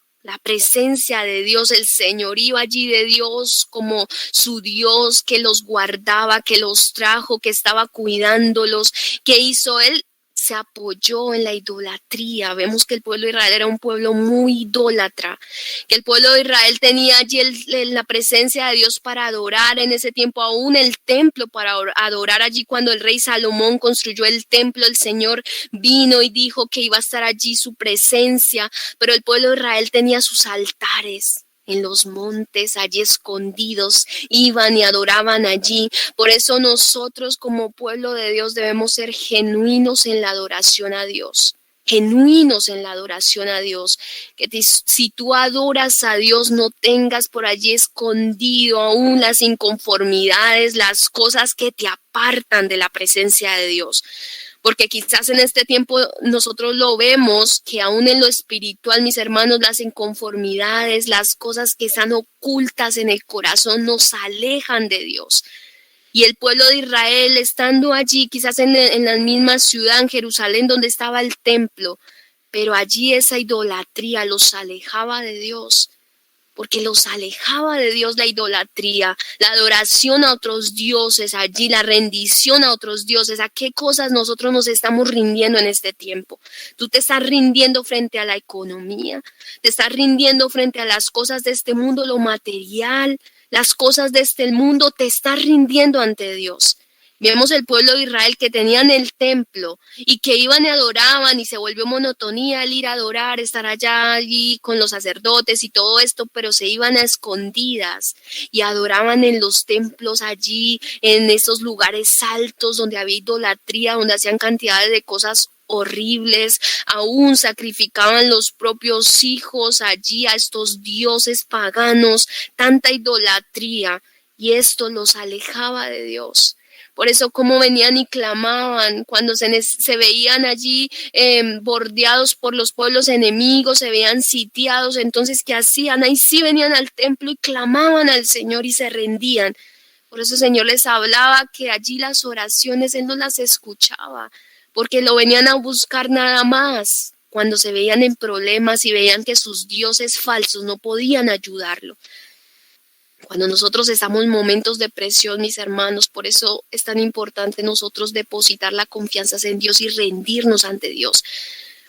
el señorío allí de Dios como su Dios que los guardaba, que los trajo, que estaba cuidándolos, que hizo él, se apoyó en la idolatría. Vemos que el pueblo de Israel era un pueblo muy idólatra, que el pueblo de Israel tenía allí la presencia de Dios para adorar en ese tiempo, aún el templo para adorar allí. Cuando el rey Salomón construyó el templo, el Señor vino y dijo que iba a estar allí su presencia, pero el pueblo de Israel tenía sus altares en los montes, allí escondidos, iban y adoraban allí. Por eso nosotros como pueblo de Dios debemos ser genuinos en la adoración a Dios. Genuinos en la adoración a Dios, si tú adoras a Dios no tengas por allí escondido aún las inconformidades, las cosas que te apartan de la presencia de Dios. Porque quizás en este tiempo nosotros lo vemos que aún en lo espiritual, mis hermanos, las inconformidades, las cosas que están ocultas en el corazón nos alejan de Dios. Y el pueblo de Israel, estando allí, quizás en la misma ciudad, en Jerusalén, donde estaba el templo, pero allí esa idolatría los alejaba de Dios. Porque los alejaba de Dios la idolatría, la adoración a otros dioses allí, la rendición a otros dioses. ¿A qué cosas nosotros nos estamos rindiendo en este tiempo? Tú te estás rindiendo frente a la economía, te estás rindiendo frente a las cosas de este mundo, lo material, las cosas de este mundo, te estás rindiendo ante Dios. Vemos el pueblo de Israel que tenían el templo y que iban y adoraban y se volvió monotonía el ir a adorar, estar allí con los sacerdotes y todo esto, pero se iban a escondidas y adoraban en los templos allí, en esos lugares altos donde había idolatría, donde hacían cantidades de cosas horribles, aún sacrificaban los propios hijos allí a estos dioses paganos, tanta idolatría, y esto los alejaba de Dios. Por eso como venían y clamaban, cuando se veían allí bordeados por los pueblos enemigos, se veían sitiados, entonces ¿qué hacían? Ahí sí venían al templo y clamaban al Señor y se rendían. Por eso el Señor les hablaba que allí las oraciones Él no las escuchaba, porque lo venían a buscar nada más. Cuando se veían en problemas y veían que sus dioses falsos no podían ayudarlo. Cuando nosotros estamos en momentos de presión, mis hermanos, por eso es tan importante nosotros depositar la confianza en Dios y rendirnos ante Dios.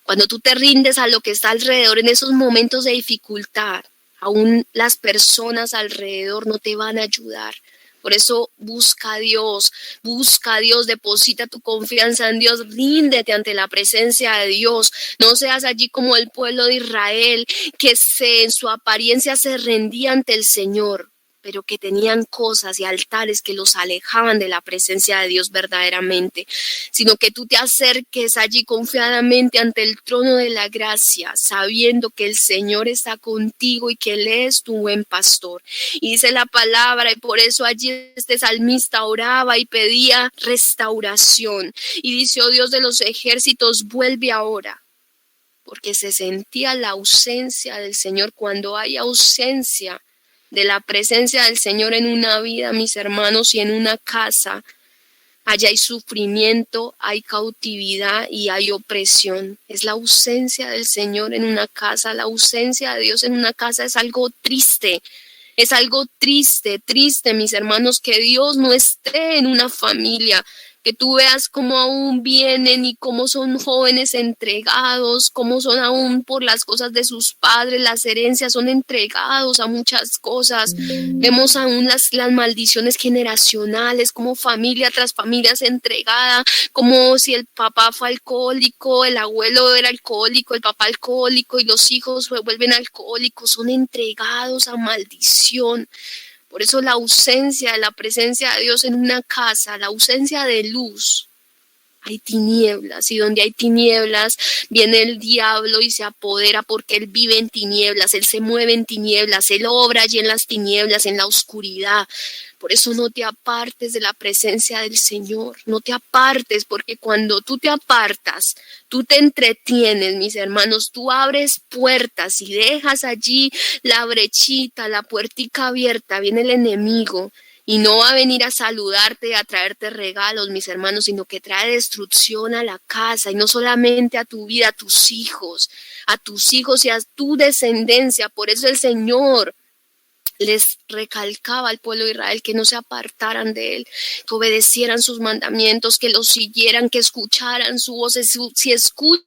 Cuando tú te rindes a lo que está alrededor en esos momentos de dificultad, aún las personas alrededor no te van a ayudar. Por eso busca a Dios, deposita tu confianza en Dios, ríndete ante la presencia de Dios. No seas allí como el pueblo de Israel, que en su apariencia se rendía ante el Señor, pero que tenían cosas y altares que los alejaban de la presencia de Dios verdaderamente, sino que tú te acerques allí confiadamente ante el trono de la gracia, sabiendo que el Señor está contigo y que Él es tu buen pastor. Y dice la palabra, y por eso allí este salmista oraba y pedía restauración. Y dice, oh Dios de los ejércitos, vuelve ahora. Porque se sentía la ausencia del Señor. Cuando hay ausencia de la presencia del Señor en una vida, mis hermanos, y en una casa, allá hay sufrimiento, hay cautividad y hay opresión. Es la ausencia del Señor en una casa, la ausencia de Dios en una casa es algo triste. Es algo triste, mis hermanos, que Dios no esté en una familia, que tú veas cómo aún vienen y cómo son jóvenes entregados, cómo son aún por las cosas de sus padres, las herencias, son entregados a muchas cosas. Vemos aún las maldiciones generacionales, como familia tras familia es entregada, como si el papá fue alcohólico, el abuelo era alcohólico, el papá alcohólico y los hijos se vuelven alcohólicos, son entregados a maldición. Por eso la ausencia de la presencia de Dios en una casa, la ausencia de luz, hay tinieblas, y donde hay tinieblas viene el diablo y se apodera, porque él vive en tinieblas, él se mueve en tinieblas, él obra allí en las tinieblas, en la oscuridad. Por eso no te apartes de la presencia del Señor, no te apartes, porque cuando tú te apartas, tú te entretienes, mis hermanos, tú abres puertas y dejas allí la brechita, la puertica abierta, viene el enemigo. Y no va a venir a saludarte, a traerte regalos, mis hermanos, sino que trae destrucción a la casa, y no solamente a tu vida, a tus hijos y a tu descendencia. Por eso el Señor les recalcaba al pueblo de Israel que no se apartaran de él, que obedecieran sus mandamientos, que los siguieran, que escucharan su voz. Si escuchas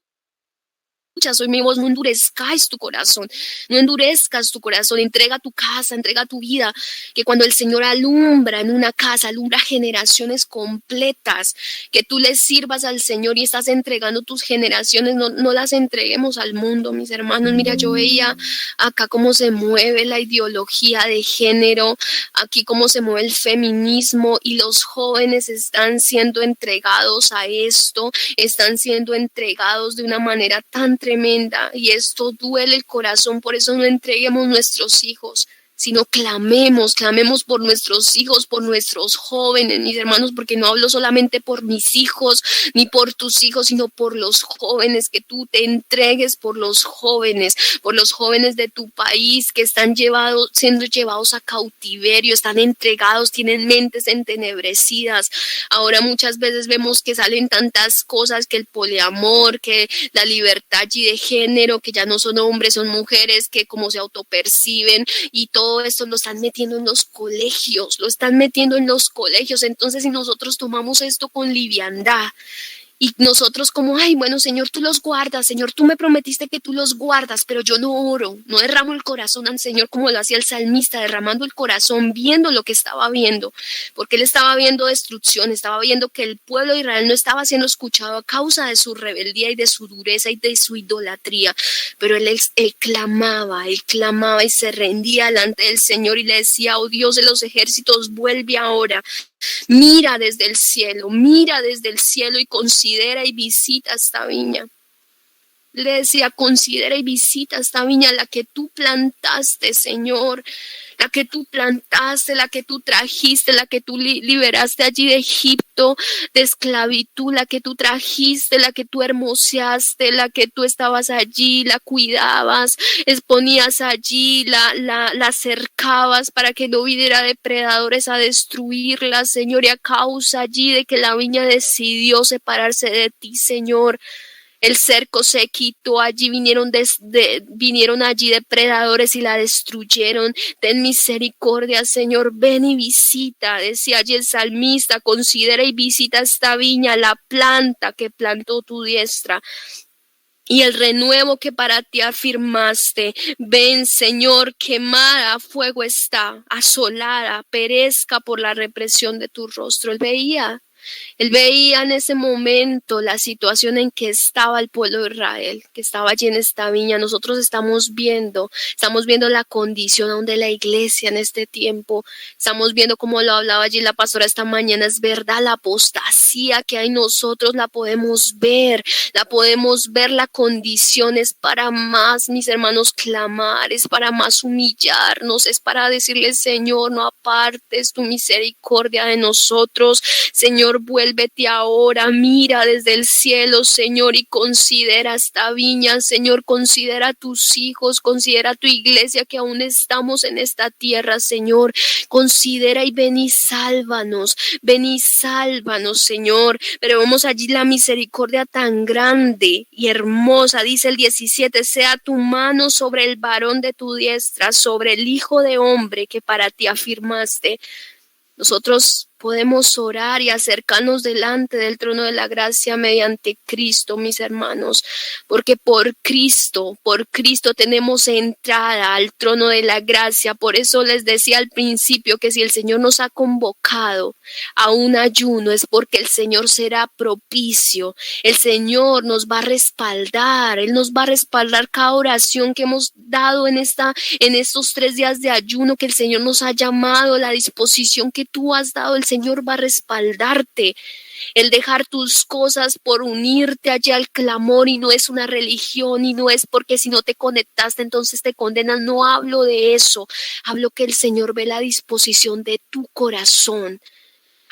hoy mi voz, no endurezcas tu corazón, entrega tu casa, entrega tu vida, que cuando el Señor alumbra en una casa, alumbra generaciones completas, que tú le sirvas al Señor y estás entregando tus generaciones, no las entreguemos al mundo, mis hermanos. Mira, yo veía acá cómo se mueve la ideología de género, aquí cómo se mueve el feminismo, y los jóvenes están siendo entregados a esto, están siendo entregados de una manera tan tremenda, y esto duele el corazón. Por eso no entreguemos nuestros hijos, sino clamemos por nuestros hijos, por nuestros jóvenes, mis hermanos, porque no hablo solamente por mis hijos ni por tus hijos, sino por los jóvenes, que tú te entregues por los jóvenes de tu país que están siendo llevados a cautiverio, están entregados, tienen mentes entenebrecidas. Ahora muchas veces vemos que salen tantas cosas, que el poliamor, que la libertad y de género, que ya no son hombres, son mujeres, que como se autoperciben, y todo esto lo están metiendo en los colegios, Entonces, si nosotros tomamos esto con liviandad, y nosotros como, ay, bueno, Señor, tú los guardas, Señor, tú me prometiste que tú los guardas, pero yo no oro, no derramo el corazón al Señor como lo hacía el salmista, derramando el corazón, viendo lo que estaba viendo, porque él estaba viendo destrucción, estaba viendo que el pueblo de Israel no estaba siendo escuchado a causa de su rebeldía y de su dureza y de su idolatría, pero él clamaba y se rendía delante del Señor y le decía, oh Dios de los ejércitos, vuelve ahora. Mira desde el cielo y considera y visita esta viña. le decía, considera y visita esta viña, la que tú plantaste, Señor, la que tú plantaste, la que tú trajiste, la que tú liberaste allí de Egipto, de esclavitud, la que tú trajiste, la que tú hermoseaste, la que tú estabas allí, la cuidabas, exponías allí, la cercabas para que no viniera depredadores a destruirla, Señor, y a causa allí de que la viña decidió separarse de ti, Señor, el cerco se quitó, allí vinieron allí depredadores y la destruyeron. Ten misericordia, Señor, ven y visita, decía allí el salmista, considera y visita esta viña, la planta que plantó tu diestra y el renuevo que para ti afirmaste. Ven, Señor, quemada a fuego está, asolada, perezca por la represión de tu rostro. Él veía en ese momento la situación en que estaba el pueblo de Israel, que estaba allí en esta viña. Nosotros estamos viendo la condición aún de la iglesia en este tiempo. Estamos viendo, como lo hablaba allí la pastora esta mañana, es verdad, la apostasía que hay en nosotros la podemos ver, la condición es para más, mis hermanos, clamar, es para más humillarnos, es para decirle, Señor, no apartes tu misericordia de nosotros, Señor, vuélvete ahora, mira desde el cielo, Señor, y considera esta viña, Señor, considera a tus hijos, considera a tu iglesia que aún estamos en esta tierra, Señor, considera y ven y sálvanos, Señor. Pero vemos allí la misericordia tan grande y hermosa, dice el 17, sea tu mano sobre el varón de tu diestra, sobre el hijo de hombre que para ti afirmaste. Nosotros podemos orar y acercarnos delante del trono de la gracia mediante Cristo, mis hermanos, porque por Cristo tenemos entrada al trono de la gracia. Por eso les decía al principio que si el Señor nos ha convocado a un ayuno es porque el Señor será propicio, el Señor nos va a respaldar, Él nos va a respaldar cada oración que hemos dado en estos 3 días de ayuno que el Señor nos ha llamado, la disposición que tú has dado, el Señor va a respaldarte. El dejar tus cosas por unirte allá al clamor, y no es una religión y no es porque si no te conectaste entonces te condenan, no hablo de eso, hablo que el Señor ve la disposición de tu corazón.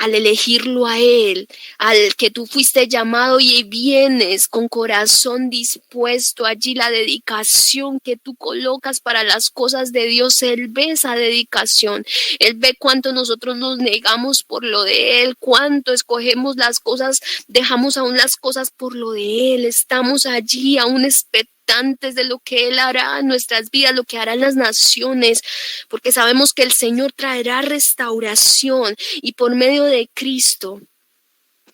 Al elegirlo a Él, al que tú fuiste llamado y vienes con corazón dispuesto, allí la dedicación que tú colocas para las cosas de Dios, Él ve esa dedicación, Él ve cuánto nosotros nos negamos por lo de Él, cuánto escogemos las cosas, dejamos aún las cosas por lo de Él, estamos allí aún expectantes de lo que Él hará en nuestras vidas, lo que hará en las naciones, porque sabemos que el Señor traerá restauración y por medio de Cristo,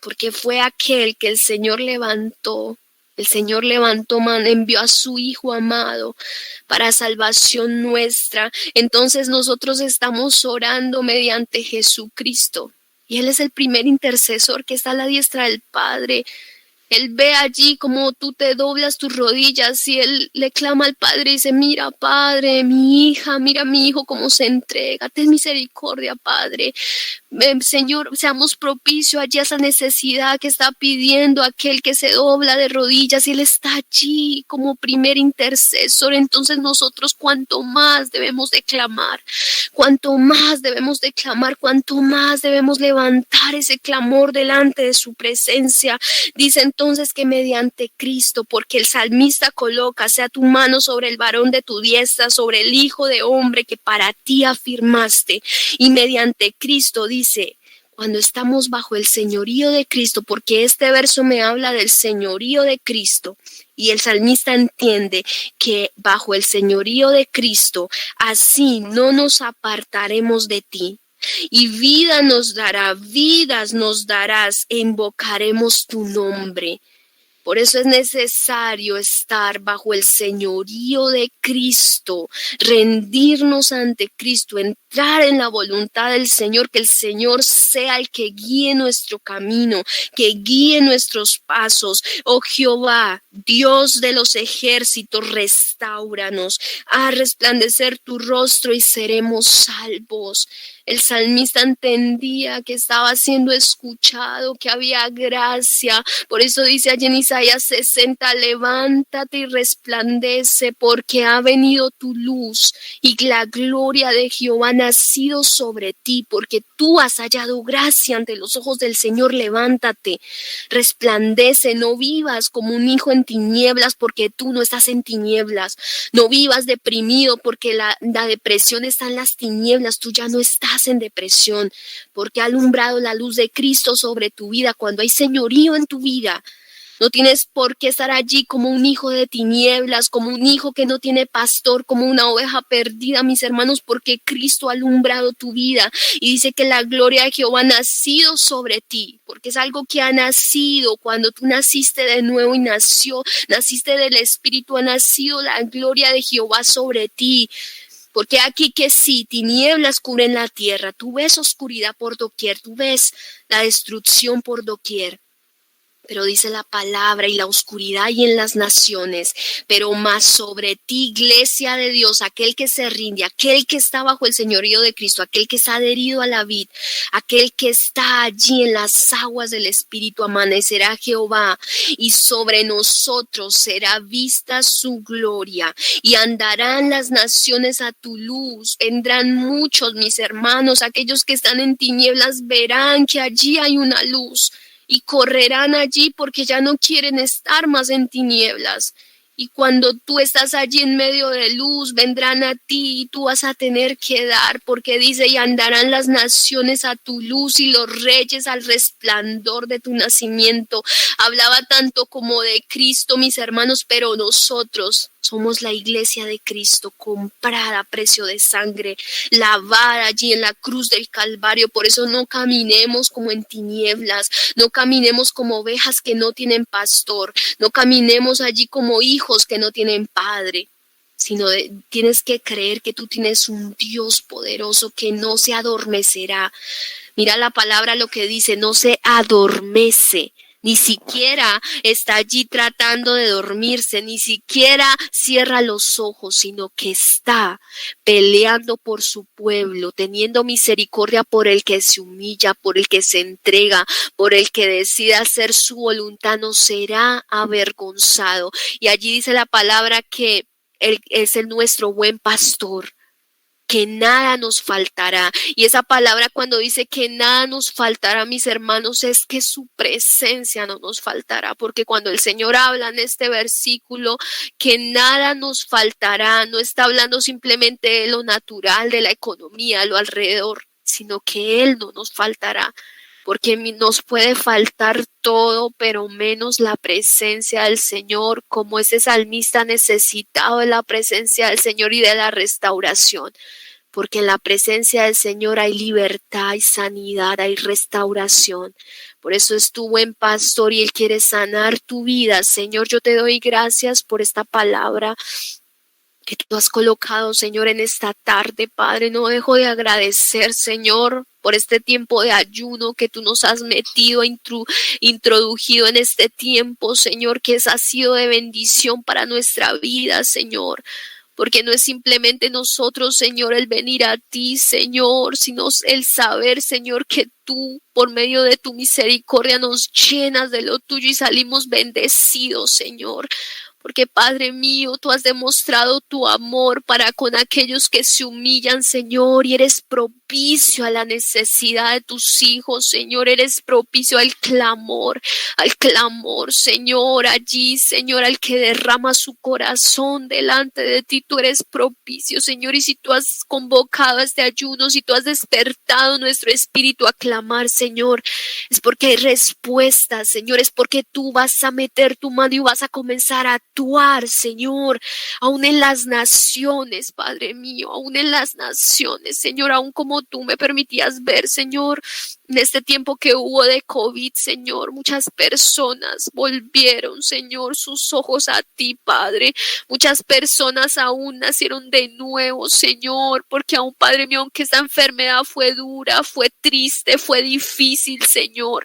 porque fue aquel que el Señor levantó, envió a su Hijo amado para salvación nuestra. Entonces nosotros estamos orando mediante Jesucristo y Él es el primer intercesor que está a la diestra del Padre. Él ve allí como tú te doblas tus rodillas y Él le clama al Padre y dice, mira, Padre, mi hija, mira mi hijo cómo se entrega, ten misericordia, Padre. Señor, seamos propicios allí a esa necesidad que está pidiendo aquel que se dobla de rodillas y Él está allí como primer intercesor. Entonces nosotros cuanto más debemos de clamar, cuanto más debemos levantar ese clamor delante de su presencia. Dice entonces que mediante Cristo, porque el salmista coloca, sea tu mano sobre el varón de tu diestra, sobre el hijo de hombre que para ti afirmaste, y mediante Cristo dice, cuando estamos bajo el señorío de Cristo, porque este verso me habla del señorío de Cristo, y el salmista entiende que bajo el señorío de Cristo, así no nos apartaremos de ti. Y vidas nos darás, e invocaremos tu nombre. Por eso es necesario estar bajo el señorío de Cristo, rendirnos ante Cristo, entrar en la voluntad del Señor, que el Señor sea el que guíe nuestro camino, que guíe nuestros pasos. Oh Jehová, Dios de los ejércitos, restáuranos, haz resplandecer tu rostro y seremos salvos. El salmista entendía que estaba siendo escuchado, que había gracia. Por eso dice allí en Isaías 60, levántate y resplandece, porque ha venido tu luz y la gloria de Jehová ha nacido sobre ti, porque tú has hallado gracia ante los ojos del Señor. Levántate, resplandece, no vivas como un hijo en tinieblas, porque tú no estás en tinieblas. No vivas deprimido, porque la depresión está en las tinieblas. Tú ya no estás en depresión, porque ha alumbrado la luz de Cristo sobre tu vida. Cuando hay señorío en tu vida, no tienes por qué estar allí como un hijo de tinieblas, como un hijo que no tiene pastor, como una oveja perdida, mis hermanos, porque Cristo ha alumbrado tu vida. Y dice que la gloria de Jehová ha nacido sobre ti, porque es algo que ha nacido cuando tú naciste de nuevo y naciste del Espíritu, ha nacido la gloria de Jehová sobre ti. Porque aquí que sí, tinieblas cubren la tierra, tú ves oscuridad por doquier, tú ves la destrucción por doquier. Pero dice la palabra, y la oscuridad y en las naciones, pero más sobre ti, iglesia de Dios, aquel que se rinde, aquel que está bajo el señorío de Cristo, aquel que está adherido a la vid, aquel que está allí en las aguas del Espíritu, amanecerá Jehová, y sobre nosotros será vista su gloria, y andarán las naciones a tu luz. Vendrán muchos, mis hermanos, aquellos que están en tinieblas verán que allí hay una luz, y correrán allí porque ya no quieren estar más en tinieblas. Y cuando tú estás allí en medio de luz, vendrán a ti y tú vas a tener que dar, porque dice, y andarán las naciones a tu luz y los reyes al resplandor de tu nacimiento. Hablaba tanto como de Cristo, mis hermanos, pero nosotros somos la iglesia de Cristo, comprada a precio de sangre, lavada allí en la cruz del Calvario. Por eso no caminemos como en tinieblas, no caminemos como ovejas que no tienen pastor, no caminemos allí como hijos que no tienen padre, sino tienes que creer que tú tienes un Dios poderoso que no se adormecerá. Mira la palabra lo que dice, no se adormece. Ni siquiera está allí tratando de dormirse, ni siquiera cierra los ojos, sino que está peleando por su pueblo, teniendo misericordia por el que se humilla, por el que se entrega, por el que decide hacer su voluntad, no será avergonzado. Y allí dice la palabra que Él es nuestro buen pastor, que nada nos faltará. Y esa palabra cuando dice que nada nos faltará, mis hermanos, es que su presencia no nos faltará, porque cuando el Señor habla en este versículo que nada nos faltará, no está hablando simplemente de lo natural, de la economía, lo alrededor, sino que Él no nos faltará. Porque nos puede faltar todo, pero menos la presencia del Señor, como ese salmista necesitado de la presencia del Señor y de la restauración. Porque en la presencia del Señor hay libertad, hay sanidad, hay restauración. Por eso es tu buen pastor y Él quiere sanar tu vida. Señor, yo te doy gracias por esta palabra que tú has colocado, Señor, en esta tarde, Padre. No dejo de agradecer, Señor, por este tiempo de ayuno que tú nos has metido, introducido en este tiempo, Señor, que ha sido de bendición para nuestra vida, Señor. Porque no es simplemente nosotros, Señor, el venir a ti, Señor, sino el saber, Señor, que tú, por medio de tu misericordia, nos llenas de lo tuyo y salimos bendecidos, Señor. Porque, Padre mío, tú has demostrado tu amor para con aquellos que se humillan, Señor, y eres propicio a la necesidad de tus hijos, Señor. Eres propicio al clamor, Señor, allí, Señor, al que derrama su corazón delante de ti. Tú eres propicio, Señor, y si tú has convocado a este ayuno, si tú has despertado nuestro espíritu a clamar, Señor, es porque hay respuestas, Señor, es porque tú vas a meter tu mano y vas a comenzar a actuar, Señor, aún en las naciones, Padre mío, aún en las naciones, Señor, aún como tú me permitías ver, Señor, En este tiempo que hubo de COVID, Señor, muchas personas volvieron, Señor, sus ojos a ti, Padre. Muchas personas aún nacieron de nuevo, Señor, porque aún, Padre mío, aunque esta enfermedad fue dura, fue triste, fue difícil, Señor,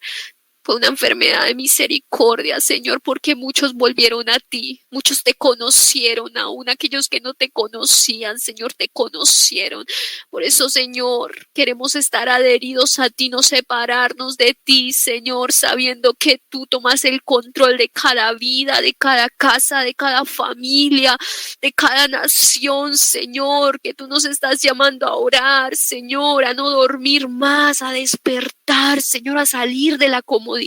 fue una enfermedad de misericordia, Señor, porque muchos volvieron a ti, muchos te conocieron, aún aquellos que no te conocían, Señor, te conocieron. Por eso, Señor, queremos estar adheridos a ti, no separarnos de ti, Señor, sabiendo que tú tomas el control de cada vida, de cada casa, de cada familia, de cada nación, Señor, que tú nos estás llamando a orar, Señor, a no dormir más, a despertar, Señor, a salir de la comodidad.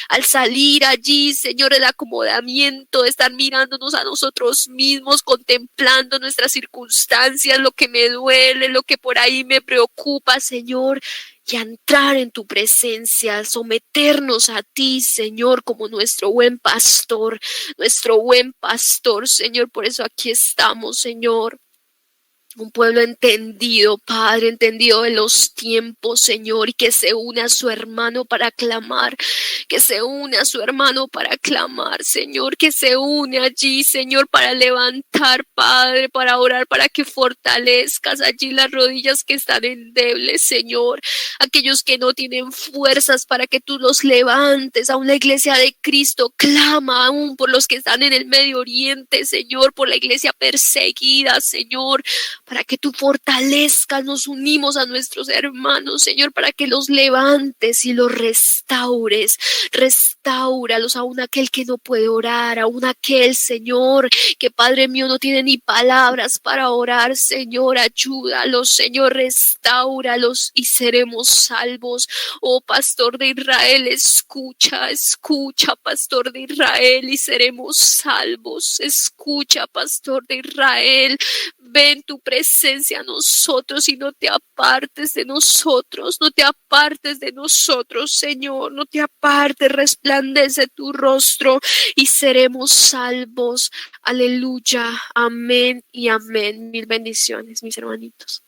Al salir allí, Señor, el acomodamiento, de estar mirándonos a nosotros mismos, contemplando nuestras circunstancias, lo que me duele, lo que por ahí me preocupa, Señor, y a entrar en tu presencia, someternos a ti, Señor, como nuestro buen pastor, Señor. Por eso aquí estamos, Señor. Un pueblo entendido, Padre, entendido de los tiempos, Señor, y que se une a su hermano para clamar, que se une a su hermano para clamar, Señor, que se une allí, Señor, para levantar, Padre, para orar, para que fortalezcas allí las rodillas que están endebles, Señor, aquellos que no tienen fuerzas para que tú los levantes. Aún la iglesia de Cristo clama aún por los que están en el Medio Oriente, Señor, por la iglesia perseguida, Señor, para que tú fortalezcas. Nos unimos a nuestros hermanos, Señor, para que los levantes y los restaures. Restáuralos, aún aquel que no puede orar, aún aquel, Señor, que, Padre mío, no tiene ni palabras para orar, Señor, ayúdalos, Señor, restáuralos y seremos salvos. Oh, Pastor de Israel, escucha, Pastor de Israel, y seremos salvos. Escucha, Pastor de Israel, ven tu presencia a nosotros y no te apartes de nosotros, Señor, no te apartes, resplandece tu rostro y seremos salvos. Aleluya, amén y amén. Mil bendiciones, mis hermanitos.